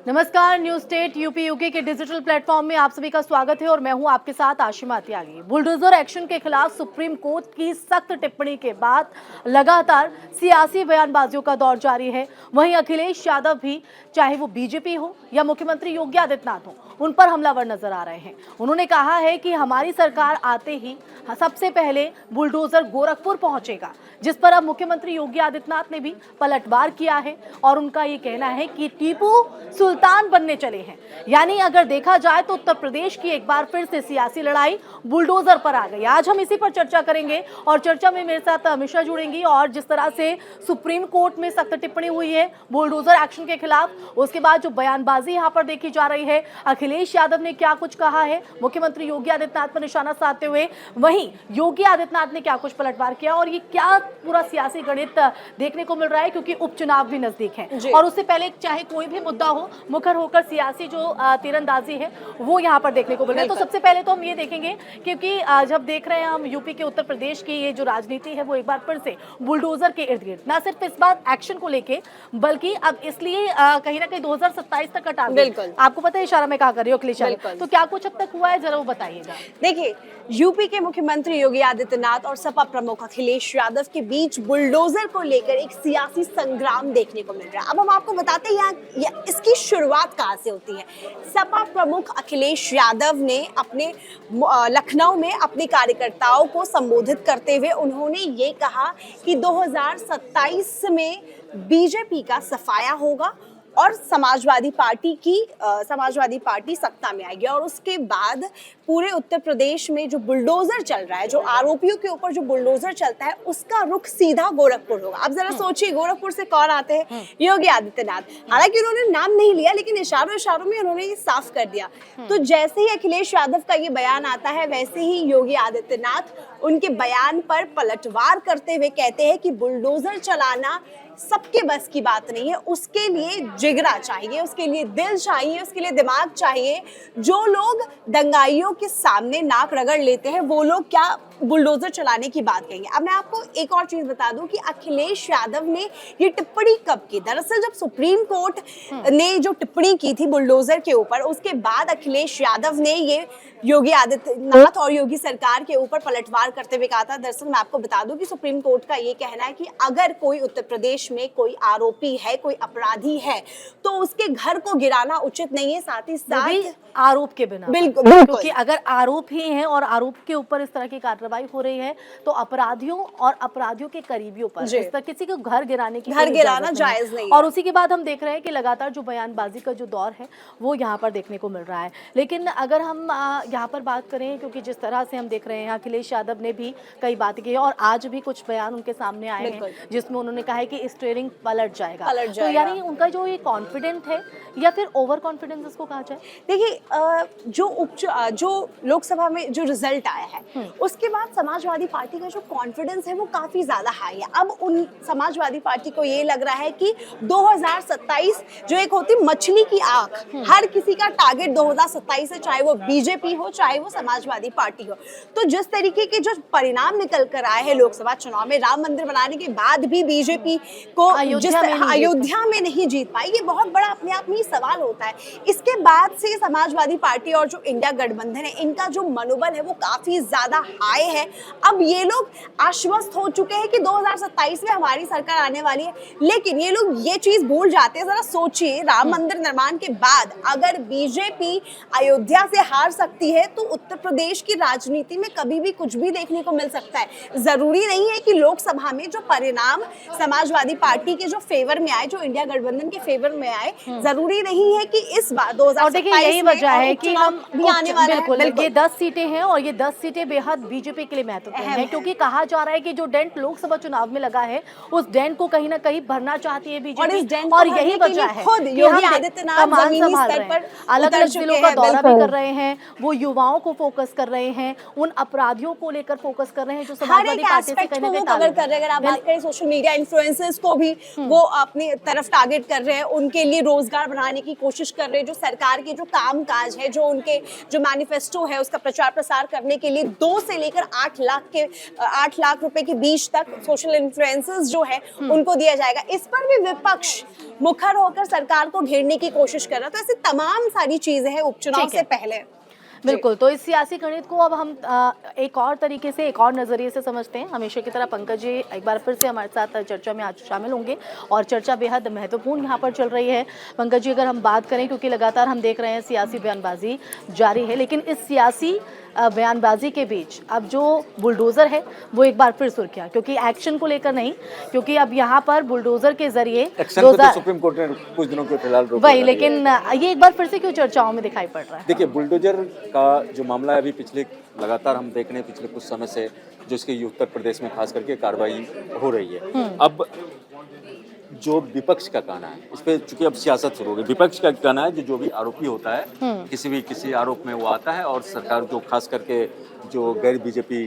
नमस्कार, news state UP UK के digital platform में आप सभी का स्वागत है और मैं हूं आपके साथ आशिमा त्यागी। बुलडोजर एक्शन के खिलाफ सुप्रीम कोर्ट की सख्त टिप्पणी के बाद लगातार सियासी बयानबाजियों का दौर जारी है। वहीं अखिलेश यादव भी, चाहे वो बीजेपी हो या मुख्यमंत्री योगी आदित्यनाथ हो, उन पर हमलावर नजर आ रहे हैं। उन्होंने कहा है कि हमारी सरकार आते ही सबसे पहले बुलडोजर गोरखपुर पहुंचेगा, जिस पर अब मुख्यमंत्री योगी आदित्यनाथ ने भी पलटवार किया है और उनका ये कहना है कि टीपू सुल्तान बनने चले हैं। यानी अगर देखा जाए तो उत्तर प्रदेश की एक बार फिर से सियासी लड़ाई बुलडोजर पर आ गई। आज हम इसी पर चर्चा करेंगे और चर्चा में मेरे साथ अमिशा जुड़ेंगी। और जिस तरह से सुप्रीम कोर्ट में सख्त टिप्पणी हुई है बुलडोजर एक्शन के खिलाफ, उसके बाद जो बयानबाजी यहाँ पर देखी जा रही है, अखिलेश यादव ने क्या कुछ कहा है मुख्यमंत्री योगी आदित्यनाथ पर निशाना साधते हुए, वहीं योगी आदित्यनाथ ने क्या कुछ पलटवार किया और ये क्या पूरा सियासी गणित देखने को मिल रहा है, क्योंकि उपचुनाव भी नजदीक है। और उससे पहले चाहे कोई भी मुद्दा हो, मुखर होकर सियासी जो तीरंदाजी है वो यहाँ पर देखने को मिल रहा है। तो सबसे पहले तो हम ये देखेंगे, क्योंकि जब देख रहे हैं हम यूपी के उत्तर प्रदेश की ये जो राजनीति है वो एक बार फिर से बुलडोजर के इर्द गिर्द, ना सिर्फ इस बार एक्शन को लेके बल्कि अब इसलिए कहीं ना कहीं 2027 तक का टारगेट, आपको पता है इशारा में कहा कर रही हो अखिलेश, तो क्या कुछ अब तक हुआ है, जरा वो बताइएगा। देखिए, यूपी के मुख्यमंत्री योगी आदित्यनाथ और सपा प्रमुख अखिलेश यादव के बीच बुलडोजर को लेकर एक सियासी संग्राम देखने को मिल रहा है। अब हम आपको बताते हैं यहाँ इसकी शुरुआत कहाँ से होती है। सपा प्रमुख अखिलेश यादव ने अपने लखनऊ में अपने कार्यकर्ताओं को संबोधित करते हुए उन्होंने ये कहा कि 2027 में बीजेपी का सफाया होगा और समाजवादी पार्टी सत्ता में आएगी। और उसके बाद पूरे उत्तर प्रदेश में जो बुलडोजर चल रहा है, जो आरोपियों के ऊपर जो बुलडोजर चलता है, उसका रुख सीधा गोरखपुर होगा। अब जरा सोचिए, गोरखपुर से कौन आते हैं? योगी आदित्यनाथ। हालांकि उन्होंने नाम नहीं लिया, लेकिन इशारों में उन्होंने ये साफ कर दिया। तो जैसे ही अखिलेश यादव का ये बयान आता है, वैसे ही योगी आदित्यनाथ उनके बयान पर पलटवार करते हुए कहते हैं कि बुलडोजर चलाना सबके बस की बात नहीं है, उसके लिए जिगरा चाहिए, उसके लिए दिल चाहिए, उसके लिए दिमाग चाहिए। जो लोग दंगाइयों के सामने नाक रगड़ लेते हैं, वो लोग क्या बुलडोजर चलाने की बात कहेंगे। अब मैं आपको एक और चीज बता दूं कि अखिलेश यादव ने ये टिप्पणी कब की। दरअसल जब सुप्रीम कोर्ट ने जो टिप्पणी की थी बुलडोजर के ऊपर, उसके बाद अखिलेश यादव ने ये योगी आदित्यनाथ और योगी सरकार के ऊपर पलटवार करते हुए कहा था। दरअसल मैं आपको बता दूं कि सुप्रीम कोर्ट का ये कहना है कि अगर कोई उत्तर प्रदेश में कोई आरोपी है, कोई अपराधी है, तो उसके घर को गिराना उचित नहीं है। साथ ही साथ आरोप के बिना, बिल्कुल, क्योंकि अगर आरोप ही है और आरोप के ऊपर इस तरह की कार्रवाई हो रही है, तो अपराधियों और अपराधियों के करीबियों पर इस तरह किसी को घर गिराना जायज नहीं है। और उसी के बाद हम देख रहे हैं कि लगातार जो बयानबाजी का जो दौर है वो यहाँ पर देखने को मिल रहा है। लेकिन अगर हम यहाँ पर बात करें, क्योंकि जिस तरह से हम देख रहे हैं अखिलेश यादव ने भी कई बातें की और आज भी कुछ बयान उनके सामने आए हैं जिसमें उन्होंने कहा है कि स्टीयरिंग पलट जाएगा। तो यानी उनका जो ये कॉन्फिडेंट है या फिर ओवर कॉन्फिडेंस इसको कहा जाए। देखिए, जो लोकसभा में जो रिजल्ट आया है, उसके बाद समाजवादी पार्टी का जो कॉन्फिडेंस है वो काफी ज्यादा हाई है। अब उन समाजवादी पार्टी को ये लग रहा है कि 2027 जो एक होती मछली की आंख, हर किसी का टारगेट 2027 है, चाहे वो बीजेपी हो चाहे वो समाजवादी पार्टी हो। तो जिस तरीके के जो परिणाम निकल कर आए हैं लोकसभा चुनाव में, राम मंदिर बनाने के बाद भी बीजेपी को अयोध्या में नहीं जीत पाई, ये बहुत बड़ा अपने आप में सवाल होता है। इसके बाद से समाजवादी पार्टी और जो इंडिया गठबंधन है, इनका जो मनोबल है वो काफी ज्यादा हाई है। अब ये लोग आश्वस्त हो चुके हैं कि 2027 में हमारी सरकार आने वाली है, लेकिन ये लोग ये चीज भूल जाते हैं। जरा सोचिए, राम मंदिर निर्माण के बाद अगर बीजेपी अयोध्या से हार सकती है, तो उत्तर प्रदेश की राजनीति में कभी भी कुछ भी देखने को मिल सकता है। जरूरी नहीं है कि लोकसभा में जो परिणाम समाजवादी पार्टी के जो फेवर में आए, जो इंडिया गठबंधन के फेवर में आए, जरूरी नहीं है कि इस बार 2027 यही वजह है कि हम भी आने वाला है। ये 10 सीटें हैं और ये 10 सीटें बेहद बीजेपी के लिए महत्वपूर्ण है, क्योंकि कहा जा रहा है कि जो डेंट लोकसभा चुनाव में लगा है, उस डेंट को कहीं ना कहीं भरना चाहती है बीजेपी। और यही वजह है कि योगी आदित्यनाथ जमीनी स्तर पर अलग अलग जिलों का दौरा भी कर रहे हैं, वो युवाओं को फोकस कर रहे हैं, उन अपराधियों को लेकर फोकस कर रहे हैं जो समाजवादी पार्टी से कहीं ना कहीं कवर कर रहे हैं। अगर आप बात करें सोशल मीडिया इन्फ्लुएंसर्स को भी वो अपनी तरफ टारगेट कर रहे हैं, उनके लिए रोजगार बनाने की कोशिश कर रहे हैं। जो सरकार के जो काम काज है, जो उनके जो मैनिफेस्टो है, उसका प्रचार प्रसार करने के लिए 2 से लेकर 8 लाख रुपए के बीच तक सोशल इन्फ्लुएंसर्स जो है उनको दिया जाएगा। इस पर भी विपक्ष मुखर होकर सरकार को घेरने की कोशिश कर रहा है। तो ऐसी तमाम सारी चीजें हैं उपचुनाव से पहले। बिल्कुल, तो इस सियासी गणित को अब हम एक और तरीके से, एक और नजरिए से समझते हैं। हमेशा की तरह पंकज जी एक बार फिर से हमारे साथ चर्चा में आज शामिल होंगे और चर्चा बेहद महत्वपूर्ण यहाँ पर चल रही है। पंकज जी, अगर हम बात करें, क्योंकि लगातार हम देख रहे हैं सियासी बयानबाजी जारी है, लेकिन इस सियासी बयानबाजी के बीच अब जो बुलडोजर है वो एक बार फिर सुर्खियां, क्योंकि एक्शन को लेकर नहीं, क्योंकि अब यहाँ पर बुलडोजर के जरिए सुप्रीम कोर्ट ने कुछ दिनों के फिलहाल रोक वही, लेकिन ये एक बार फिर से क्यों चर्चाओं में दिखाई पड़ रहा है? देखिए, बुलडोजर का जो मामला है अभी पिछले लगातार हम देख रहे हैं पिछले कुछ समय से, जो इसके उत्तर प्रदेश में खास करके कार्रवाई हो रही है। अब जो विपक्ष का कहना है इस पे, चूंकि अब सियासत शुरू हो गई, विपक्ष का कहना है जो भी आरोपी होता है किसी आरोप में वो आता है और सरकार जो खास करके जो गैर बीजेपी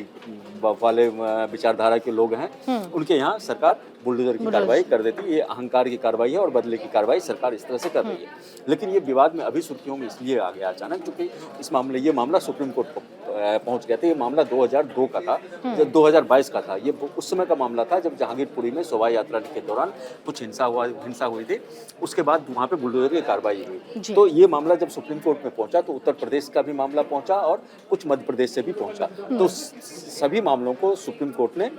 वाले विचारधारा के लोग हैं उनके यहाँ सरकार बुलडोजर की कार्रवाई कर देती है। ये अहंकार की कार्रवाई है और बदले की कार्रवाई सरकार इस तरह से कर रही है। लेकिन ये विवाद में अभी सुर्खियों में इसलिए आ गया अचानक क्योंकि ये मामला सुप्रीम कोर्ट पहुंच गया था। ये मामला 2002 का था, जब 2022 का था। ये उस समय का मामला था जब जहांगीरपुरी में शोभा यात्रा के दौरान कुछ हिंसा हुई थी। उसके बाद वहाँ पे बुलडोजर की कार्रवाई हुई। तो ये मामला जब सुप्रीम कोर्ट में पहुंचा तो उत्तर प्रदेश का भी मामला पहुंचा और कुछ मध्य प्रदेश से भी पहुंचा। तो सभी मामलों को सुप्रीम कोर्ट ने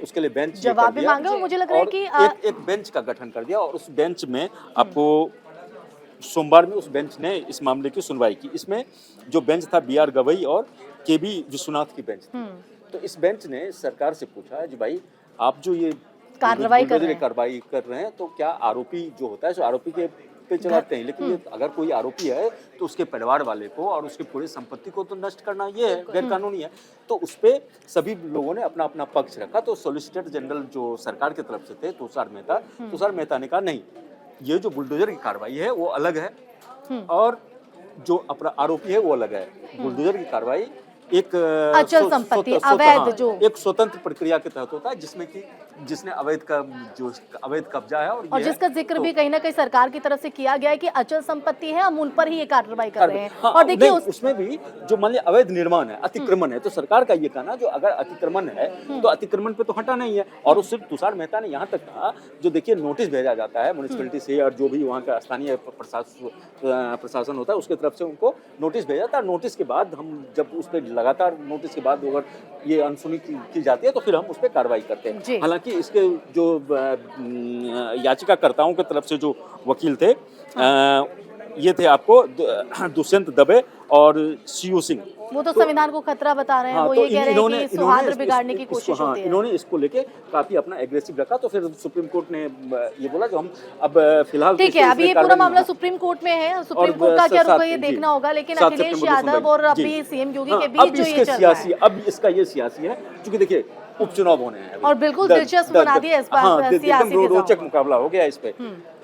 उसके लिए बेंच जवाब भी मांगा और मुझे लग रहा है कि एक बेंच का गठन कर दिया और उस बेंच में आपको सोमवार में उस बेंच ने इस मामले की सुनवाई की। इसमें जो बेंच था BR गवई और KB विश्वनाथ की बेंच थी। तो इस बेंच ने सरकार से पूछा है जी भाई, आप जो ये कार्रवाई कर रहे हैं तो क्या आरोपी जो होता है सो आरोपी के पे चलाते हैं, लेकिन अगर कोई आरोपी है तो उसके परिवार वाले को और उसके पूरे संपत्ति को तो नष्ट करना ये है, गैर कानूनी है। तो उस पे सभी लोगों ने अपना अपना पक्ष रखा। तो सॉलिसिटर जनरल जो सरकार की तरफ से थे तुषार मेहता ने कहा नहीं, ये जो बुलडोजर की कार्रवाई है वो अलग है और जो आरोपी है वो अलग है। बुलडोजर की कार्रवाई एक अचल संपत्ति अवैध जो एक स्वतंत्र प्रक्रिया के तहत होता है जिसने अवैध कब्जा है और जिसका जिक्र भी कहीं ना कहीं सरकार की तरफ से किया गया है कि अचल संपत्ति है, हम उन पर ही ये कार्रवाई कर रहे हैं। और देखिए उसमें भी जो मान लिया अवैध निर्माण है, अतिक्रमण है, तो सरकार का ये कहना जो अगर अतिक्रमण है तो अतिक्रमण पे तो हटाना ही है। और उससे तुषार मेहता ने यहाँ तक कहा, जो देखिए नोटिस भेजा जाता है म्युनिसिपैलिटी से और जो भी वहाँ का स्थानीय प्रशासन होता है उसके तरफ से उनको नोटिस भेजा जाता है। नोटिस के बाद हम जब उस पर लगातार नोटिस के बाद अगर ये अनसुनी की जाती है तो फिर हम उस पर कार्रवाई करते हैं। हालांकि इसके जो याचिकाकर्ताओं की तरफ से जो वकील थे ये थे आपको दुष्यंत दबे और CU सिंह। वो तो संविधान को खतरा बता रहे हैं। वो ये कह रहे हैं कि सौहार्द बिगाड़ने की कोशिश होती है। इन्होंने इसको लेके काफी अपना एग्रेसिव रखा। तो फिर सुप्रीम कोर्ट ने ये बोला जो हम अब फिलहाल ठीक है, अभी ये पूरा मामला सुप्रीम कोर्ट में है, सुप्रीम कोर्ट का क्या रुख है ये देखना होगा। लेकिन अखिलेश यादव और अभी CM योगी के बीच जो ये चल रहा है, अब इसका ये सियासी है क्योंकि देखिए उपचुनाव होने हैं और बिल्कुल दिलचस्प बना दिया इस बार सियासी रोचक मुकाबला हो गया इस पे।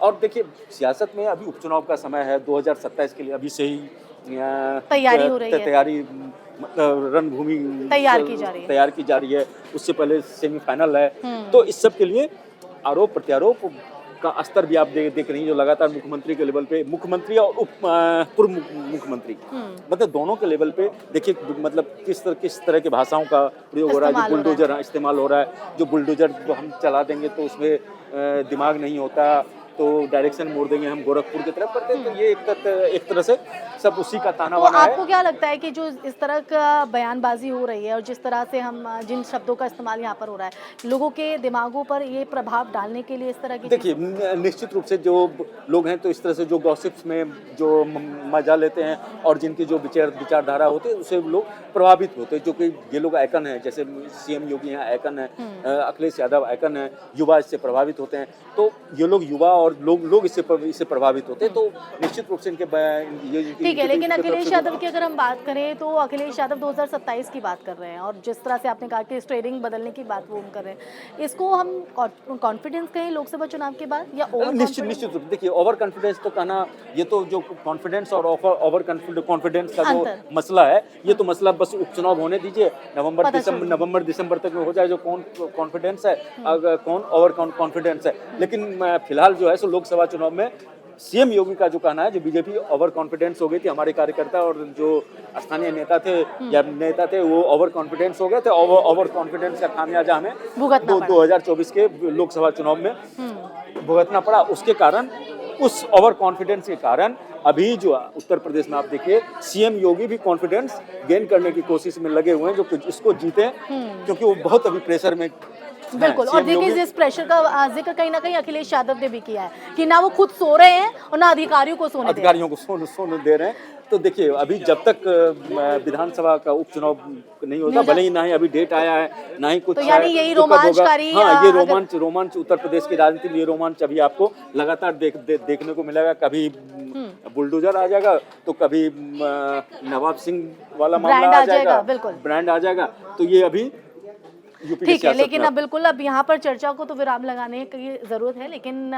और देखिए सियासत में अभी उपचुनाव का समय है, 2027 के लिए अभी से ही तैयारी हो रही है, तैयारी मतलब रणभूमि तैयार की जा रही है। उससे पहले सेमीफाइनल है। तो इस सब के लिए आरोप प्रत्यारोप का स्तर भी आप देख रही हैं जो लगातार मुख्यमंत्री के लेवल पे, मुख्यमंत्री और पूर्व मुख्यमंत्री मतलब दोनों के लेवल पे देखिए मतलब किस तरह की भाषाओं का प्रयोग हो रहा है। जो बुलडोजर इस्तेमाल हो रहा है, जो बुलडोजर जो हम चला देंगे तो उसमें दिमाग नहीं होता तो डायरेक्शन मोड़ देंगे हम गोरखपुर की तरफ करते हैं। तो ये एक तरह से सब उसी का ताना तो बाना है। आपको क्या लगता है कि जो इस तरह का बयानबाजी हो रही है और जिस तरह से हम जिन शब्दों का इस्तेमाल यहाँ पर हो रहा है, लोगों के दिमागों पर ये प्रभाव डालने के लिए इस तरह की देखिए निश्चित रूप से जो लोग हैं तो इस तरह से जो गॉसिप्स में जो मजा लेते हैं और जिनकी जो विचारधारा होती है उससे लोग प्रभावित होते हैं। जो कि ये लोग आइकन है, जैसे CM योगी यहाँ आइकन है, अखिलेश यादव आइकन है, युवा इससे प्रभावित होते हैं। तो ये लोग युवा और लोग इससे प्रभावित होते हैं, तो निश्चित रूप से इनके ठीक है, लेकिन अखिलेश यादव की अगर हम बात करें तो अखिलेश यादव 2027 की बात कर रहे हैं और जिस तरह से आपने कहा कि स्टेयरिंग बदलने की बात वो हम कर रहे हैं, इसको हम कॉन्फिडेंस कहें लोकसभा चुनाव के बाद या ओवर निश्चित रूप देखिए, ओवर कॉन्फिडेंस तो कहना, ये तो जो कॉन्फिडेंस और ओवर कॉन्फिडेंस का जो मसला है, ये तो मसला बस उपचुनाव होने दीजिए, नवंबर दिसंबर तक में हो जाए, जो कौन कॉन्फिडेंस है कौन ओवर कॉन्फिडेंस है। लेकिन फिलहाल जो है सो लोकसभा चुनाव में सीएम योगी का जो कहना है, जो बीजेपी ओवर कॉन्फिडेंस हो गई थी, हमारे कार्यकर्ता और जो स्थानीय नेता थे वो ओवर कॉन्फिडेंस हो गए थे, ओवर कॉन्फिडेंस का खामियाजा हमें 2024 के लोकसभा चुनाव में भुगतना पड़ा। उसके कारण, उस ओवर कॉन्फिडेंस के कारण अभी जो उत्तर प्रदेश में आप देखिए, सीएम योगी भी कॉन्फिडेंस गेन करने की कोशिश में लगे हुए हैं, जो इसको जीते, क्योंकि वो बहुत अभी प्रेशर में। बिल्कुल, और देखिए इस प्रेशर का जिक्र कहीं ना कहीं अखिलेश यादव ने भी किया है कि ना वो खुद सो रहे हैं और ना अधिकारियों को सोने दे रहे हैं। तो देखिए, अभी जब तक विधानसभा का उपचुनाव नहीं होता, भले ही ना ही अभी डेट आया है, ना ही कुछ, तो यानी यही रोमांचकारी, हाँ, ये रोमांच उत्तर प्रदेश की राजनीति में, ये रोमांच अभी आपको लगातार देखने को मिलेगा। कभी बुलडोजर आ जाएगा, तो कभी नवाब सिंह वाला मामला आ जाएगा, ब्रांड आ जाएगा। तो ये अभी ठीक है, लेकिन अब बिल्कुल अब यहाँ पर चर्चा को तो विराम लगाने की जरूरत है, लेकिन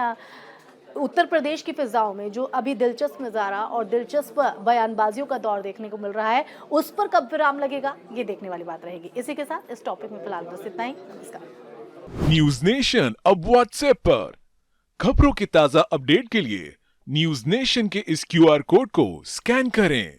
उत्तर प्रदेश की फिजाओं में जो अभी दिलचस्प नज़ारा और दिलचस्प बयानबाजियों का दौर देखने को मिल रहा है, उस पर कब विराम लगेगा, ये देखने वाली बात रहेगी। इसी के साथ इस टॉपिक में फिलहाल बस इतना ही। नमस्कार। न्यूज नेशन अब व्हाट्सएप पर खबरों की ताजा अपडेट के लिए न्यूज नेशन के इस QR कोड को स्कैन करें।